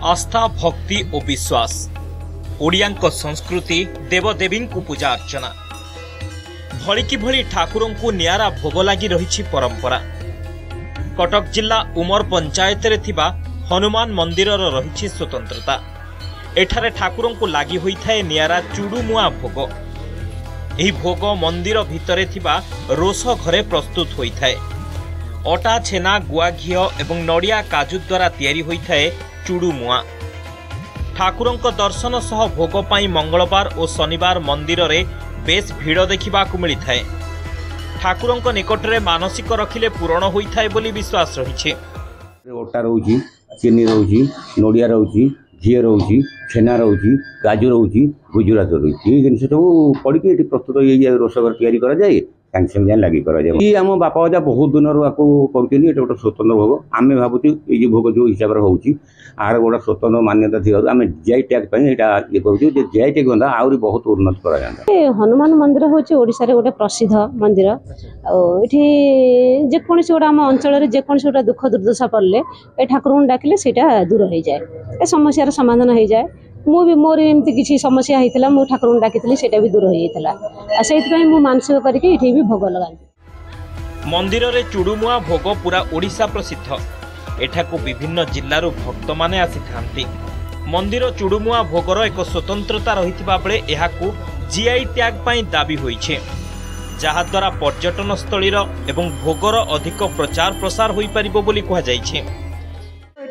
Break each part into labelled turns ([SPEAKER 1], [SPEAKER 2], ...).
[SPEAKER 1] आस्था भक्ति और विश्वास ओडियांक संस्कृति देवदेवी पूजा अर्चना भलिकी भली ठाकुरों को नियारा भोग लगी रही परंपरा। कटक जिला उमर पंचायत रे थिबा हनुमान मंदिर रही स्वतंत्रता। एठारे ठाकुरों को लगी होता है नियारा चुड़ुमुआ भोग। यह भोग मंदिर भितरे थिबा रोष घरे प्रस्तुत होता है। अटा छेना गुआ घी एवं नड़िया काजू द्वारा तैयारी होता है चुड़ुमुआ। ठाकुरों दर्शन सह भोग पाई मंगलवार और शनिवार मंदिर रे बेस भीड़ देखा मिलता है। ठाकुरों निकट में मानसिक रखिले पूरण होता है बोली विश्वास रही।
[SPEAKER 2] अटा रोची, चीनी रोची, नड़िया रोची, घी रोची, छेना रोची, काजू रोची, गुजरात रोची, ये जिन सब पड़ी प्रस्तुत ये रोषगर तैयारी करा जाए सागे सागे लगी कराए। आम बापा अजा बहुत दिन कर गोटे स्वतंत्र भोग। आम भावुँ ये भोग जो हिसाब से होची आर गोटे स्वतंत्र मान्यता थी आम जीआई टैग ये करूँ जीआई टैग होता आहरी बहुत उन्नत करा।
[SPEAKER 3] हनुमान मंदिर हूँ ओडिशा रे गोटे प्रसिद्ध मंदिर। ये जेकोसी गोटे आम अंचल जेकोसी गोटे दुख दुर्दशा पड़े ए ठाकुर डाकिले सेटा दूर हो जाए, ए समस्यार समाधान हो जाए। मु भी मोर एमती किसी समस्या होता मु ठाकुर डाकी सेटा भी दूर होता से मानसिक करके भी भोग लगा।
[SPEAKER 1] मंदिर रे चुड़ुमुआ भोग पूरा ओडिशा प्रसिद्ध। एठाकू विभिन्न जिल्लारू भक्त माने आसी थांती। मंदिर चुड़ुमुआ भोगर एक स्वतंत्रता रहिथिबा बेले एहाकू जीआई टैग पई दाबी होईछे, जहा द्वारा पर्यटन स्थलीर एवं भोगर अधिक प्रचार प्रसार होई परिबो बोली कहा जाईछे।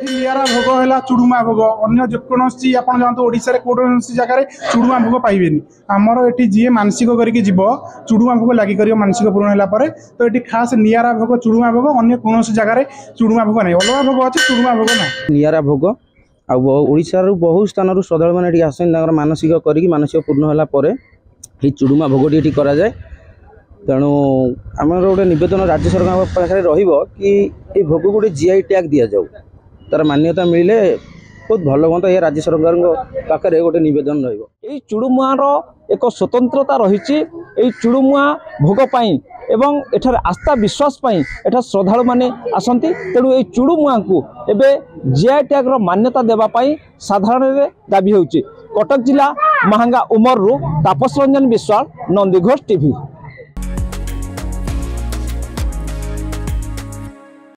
[SPEAKER 4] नियारा भोग है चुड़ुमा भोग। अन्य जेकोसी आप जानते ओडिशा कौन जगह चुड़ुमा भोग पाइबेनी। आमर ये जी मानसिक करके जीव चुड़ुमा भोग लगी कर मानसिक पूर्ण है तो ये खास नियारा भोग चुड़ुमा भोग। अन्य कौन जगह चुड़ुमा भोग नहीं, अलग भोग अच्छे चुड़ुमा भोग ना।
[SPEAKER 5] नियारा भोग आशार बहुत स्थान श्रद्धा मैंने आसते मानसिक कर मानसिक पूर्ण है चुड़ुमा भोग ये करा जाए। तेणु आम गोटे नवेदन राज्य सरकार पाखे कि भोग गोटे जीआई टैग दि जाऊ, तार मान्यता मिले बहुत भल हाँ। ये राज्य सरकार पाखे गोटे नवेदन रही
[SPEAKER 6] चुड़ुमुआर एक स्वतंत्रता रही। चुड़ुमुआ भोग पाई एवं एठार आस्था विश्वास पाई एठार श्रद्धालु माने आसंती। तेणु ये चुड़ुमुआ को एबे जीआई टैग रो मान्यता देबा पाई साधारण दाबी होउची। कटक जिला महांगा उमर तापस रंजन विश्वास, नंदीघोष टीवी।